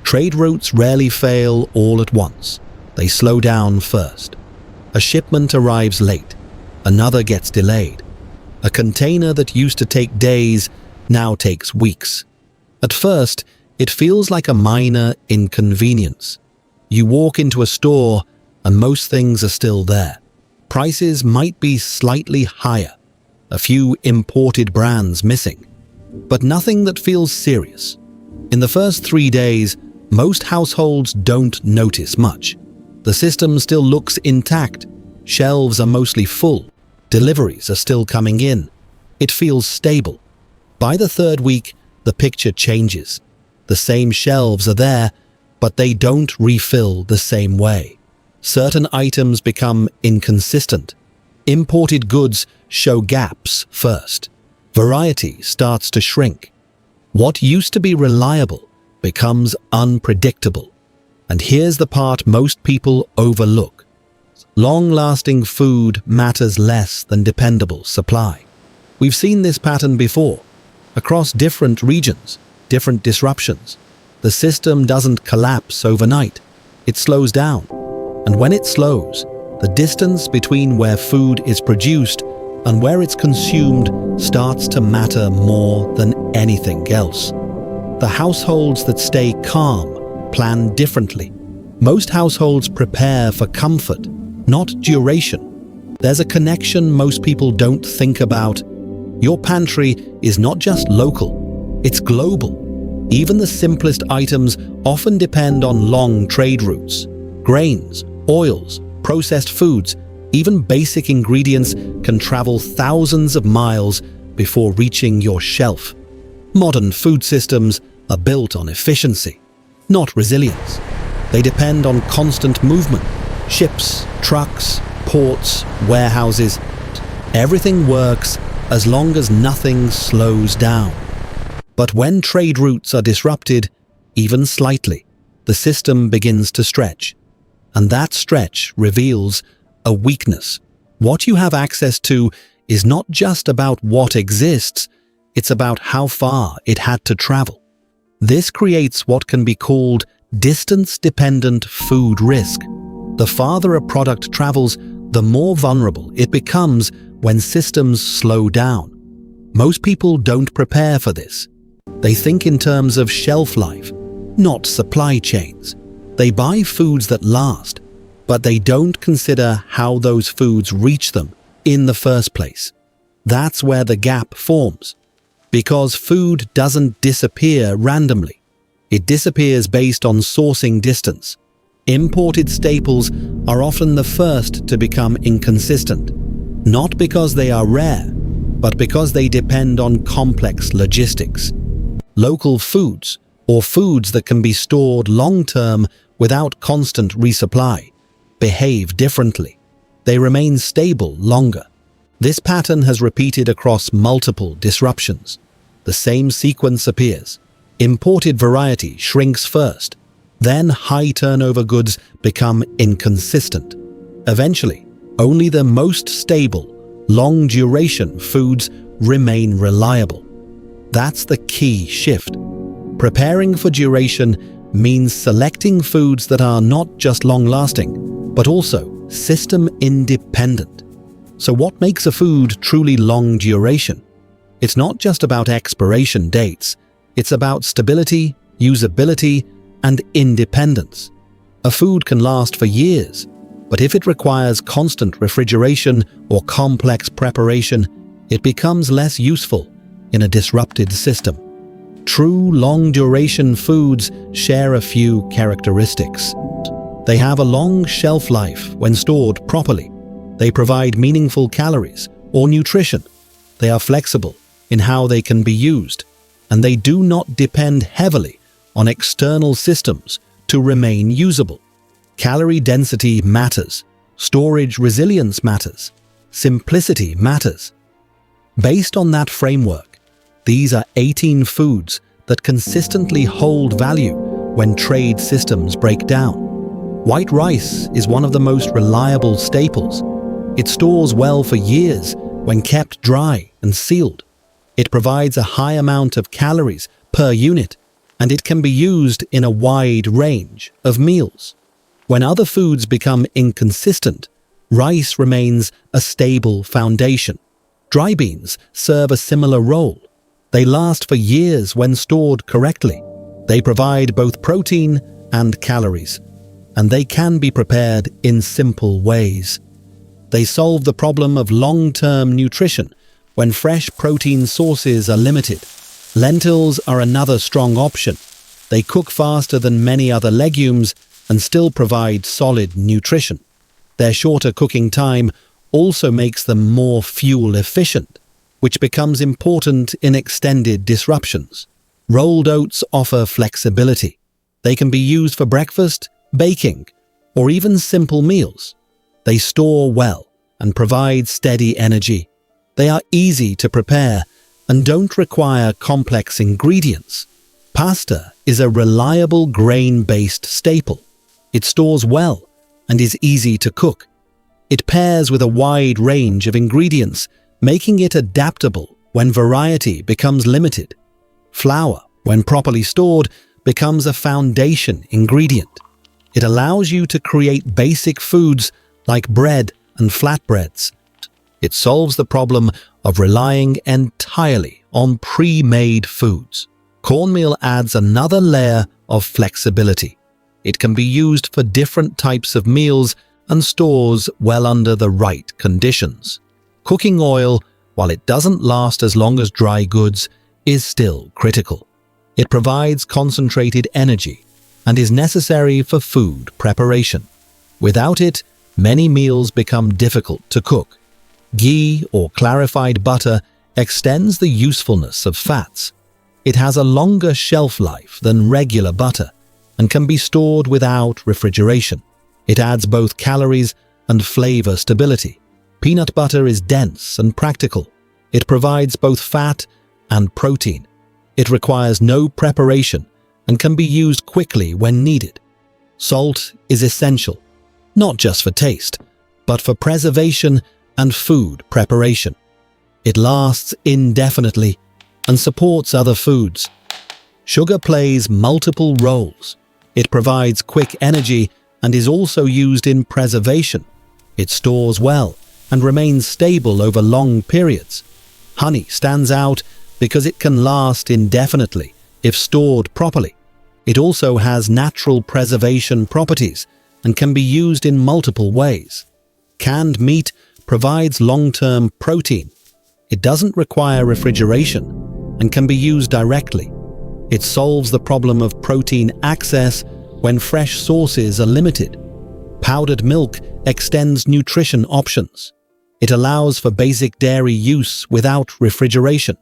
Trade routes rarely fail all at once. They slow down first. A shipment arrives late. Another gets delayed. A container that used to take days now takes weeks. At first, it feels like a minor inconvenience. You walk into a store and most things are still there. Prices might be slightly higher, a few imported brands missing, but nothing that feels serious. In the first 3 days, most households don't notice much. The system still looks intact. Shelves are mostly full. Deliveries are still coming in. It feels stable. By the third week, the picture changes. The same shelves are there, but they don't refill the same way. Certain items become inconsistent. Imported goods show gaps first. Variety starts to shrink. What used to be reliable becomes unpredictable. And here's the part most people overlook. Long-lasting food matters less than dependable supply. We've seen this pattern before. Across different regions, different disruptions. The system doesn't collapse overnight. It slows down. And when it slows, the distance between where food is produced and where it's consumed starts to matter more than anything else. The households that stay calm plan differently. Most households prepare for comfort, not duration. There's a connection most people don't think about. Your pantry is not just local, it's global. Even the simplest items often depend on long trade routes. Grains, oils, processed foods, even basic ingredients can travel thousands of miles before reaching your shelf. Modern food systems are built on efficiency, not resilience. They depend on constant movement. Ships, trucks, ports, warehouses. Everything works as long as nothing slows down. But when trade routes are disrupted, even slightly, the system begins to stretch. And that stretch reveals a weakness. What you have access to is not just about what exists, it's about how far it had to travel. This creates what can be called distance-dependent food risk. The farther a product travels, the more vulnerable it becomes when systems slow down. Most people don't prepare for this. They think in terms of shelf life, not supply chains. They buy foods that last, but they don't consider how those foods reach them in the first place. That's where the gap forms. Because food doesn't disappear randomly. It disappears based on sourcing distance. Imported staples are often the first to become inconsistent, not because they are rare, but because they depend on complex logistics. Local foods, or foods that can be stored long-term without constant resupply, behave differently. They remain stable longer. This pattern has repeated across multiple disruptions. The same sequence appears. Imported variety shrinks first. Then high-turnover goods become inconsistent. Eventually, only the most stable, long-duration foods remain reliable. That's the key shift. Preparing for duration means selecting foods that are not just long-lasting, but also system-independent. So what makes a food truly long duration? It's not just about expiration dates. It's about stability, usability, and independence. A food can last for years, but if it requires constant refrigeration or complex preparation, it becomes less useful in a disrupted system. True long-duration foods share a few characteristics. They have a long shelf life when stored properly. They provide meaningful calories or nutrition. They are flexible in how they can be used, and they do not depend heavily on external systems to remain usable. Calorie density matters. Storage resilience matters. Simplicity matters. Based on that framework, these are 18 foods that consistently hold value when trade systems break down. White rice is one of the most reliable staples. It stores well for years when kept dry and sealed. It provides a high amount of calories per unit. and it can be used in a wide range of meals. When other foods become inconsistent, rice remains a stable foundation. Dry beans serve a similar role. They last for years when stored correctly. They provide both protein and calories, and they can be prepared in simple ways. They solve the problem of long-term nutrition when fresh protein sources are limited. Lentils are another strong option. They cook faster than many other legumes and still provide solid nutrition. Their shorter cooking time also makes them more fuel efficient, which becomes important in extended disruptions. Rolled oats offer flexibility. They can be used for breakfast, baking, or even simple meals. They store well and provide steady energy. They are easy to prepare and don't require complex ingredients. Pasta is a reliable grain-based staple. It stores well and is easy to cook. It pairs with a wide range of ingredients, making it adaptable when variety becomes limited. Flour, when properly stored, becomes a foundation ingredient. It allows you to create basic foods like bread and flatbreads. It solves the problem of relying entirely on pre-made foods. Cornmeal adds another layer of flexibility. It can be used for different types of meals and stores well under the right conditions. Cooking oil, while it doesn't last as long as dry goods, is still critical. It provides concentrated energy and is necessary for food preparation. Without it, many meals become difficult to cook. Ghee or clarified butter extends the usefulness of fats. It has a longer shelf life than regular butter and can be stored without refrigeration. It adds both calories and flavor stability. Peanut butter is dense and practical. It provides both fat and protein. It requires no preparation and can be used quickly when needed. Salt is essential, not just for taste, but for preservation and food preparation. It lasts indefinitely and supports other foods. Sugar plays multiple roles. It provides quick energy and is also used in preservation. It stores well and remains stable over long periods. Honey stands out because it can last indefinitely if stored properly. It also has natural preservation properties and can be used in multiple ways. Canned meat provides long-term protein. It doesn't require refrigeration and can be used directly. It solves the problem of protein access when fresh sources are limited. Powdered milk extends nutrition options. It allows for basic dairy use without refrigeration.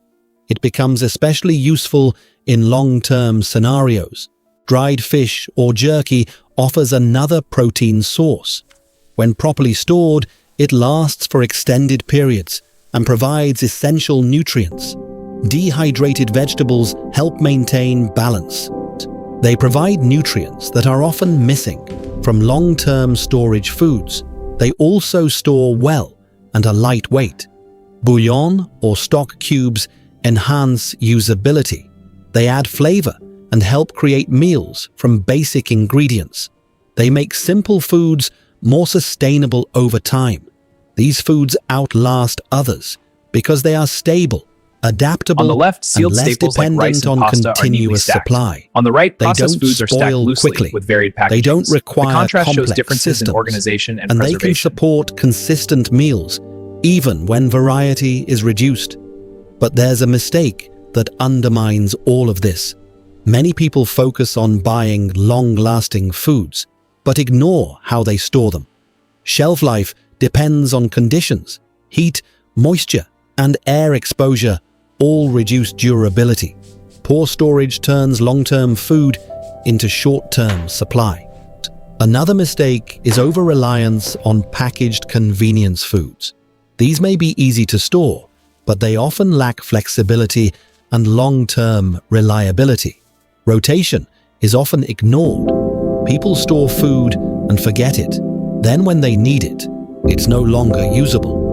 It becomes especially useful in long-term scenarios. Dried fish or jerky offers another protein source. When properly stored, it lasts for extended periods and provides essential nutrients. Dehydrated vegetables help maintain balance. They provide nutrients that are often missing from long-term storage foods. They also store well and are lightweight. Bouillon or stock cubes enhance usability. They add flavor and help create meals from basic ingredients. They make simple foods more sustainable over time. These foods outlast others because they are stable, adaptable, On the left, sealed and less staples like rice dependent and on pasta are neatly continuous stacked. supply. On the right, They processed don't foods are stacked spoil loosely quickly. with varied packagings. They don't require The contrast shows complex differences systems, in organization and and they can preservation. support consistent meals, even when variety is reduced. But there's a mistake that undermines all of this. Many people focus on buying long-lasting foods, but ignore how they store them. Shelf life depends on conditions. Heat, moisture, and air exposure all reduce durability. Poor storage turns long-term food into short-term supply. Another mistake is over-reliance on packaged convenience foods. These may be easy to store, but they often lack flexibility and long-term reliability. Rotation is often ignored. People store food and forget it. Then when they need it, it's no longer usable.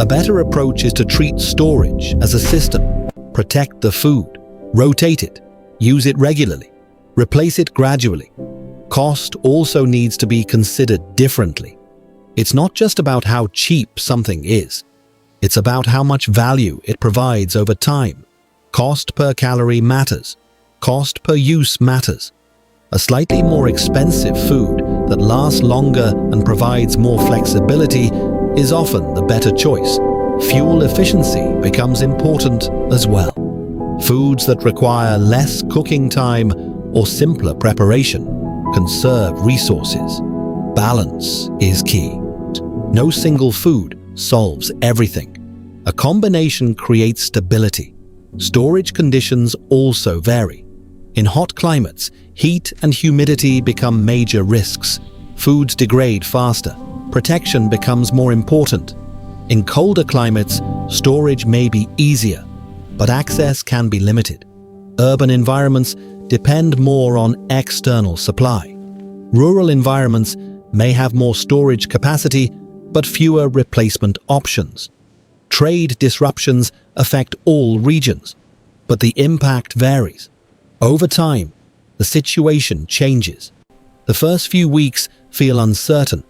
A better approach is to treat storage as a system. Protect the food, rotate it, Use it regularly. Replace it gradually. Cost also needs to be considered differently. It's not just about how cheap something is. It's about how much value it provides over time. Cost per calorie matters. Cost per use matters. A slightly more expensive food that lasts longer and provides more flexibility is often the better choice. Fuel efficiency becomes important as well. Foods that require less cooking time or simpler preparation conserve resources. Balance is key. No single food solves everything. A combination creates stability. Storage conditions also vary. In hot climates, heat and humidity become major risks. Foods degrade faster. Protection becomes more important. In colder climates, storage may be easier, but access can be limited. Urban environments depend more on external supply. Rural environments may have more storage capacity, but fewer replacement options. Trade disruptions affect all regions, but the impact varies. Over time, the situation changes. The first few weeks feel uncertain.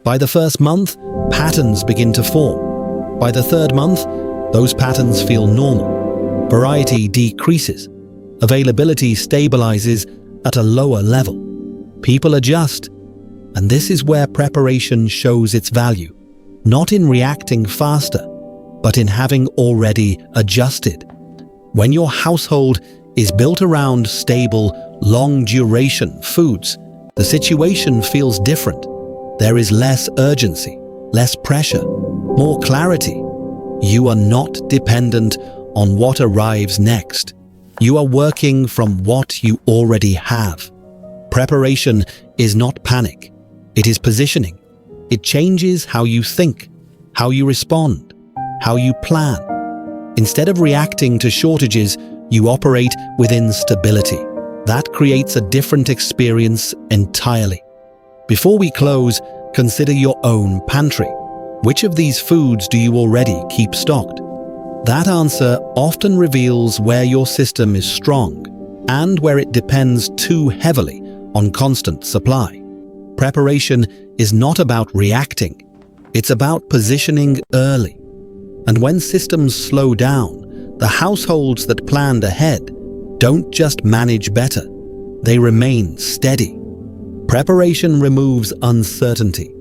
By the first month, patterns begin to form. By the third month, those patterns feel normal. Variety decreases. Availability stabilizes at a lower level. People adjust, and this is where preparation shows its value, not in reacting faster, but in having already adjusted. When your household is built around stable, long-duration foods, the situation feels different. There is less urgency, less pressure, more clarity. You are not dependent on what arrives next. You are working from what you already have. Preparation is not panic. It is positioning. It changes how you think, how you respond, how you plan. Instead of reacting to shortages, you operate within stability. That creates a different experience entirely. Before we close, consider your own pantry. Which of these foods do you already keep stocked? That answer often reveals where your system is strong and where it depends too heavily on constant supply. Preparation is not about reacting. It's about positioning early. And when systems slow down, the households that planned ahead don't just manage better, they remain steady. Preparation removes uncertainty.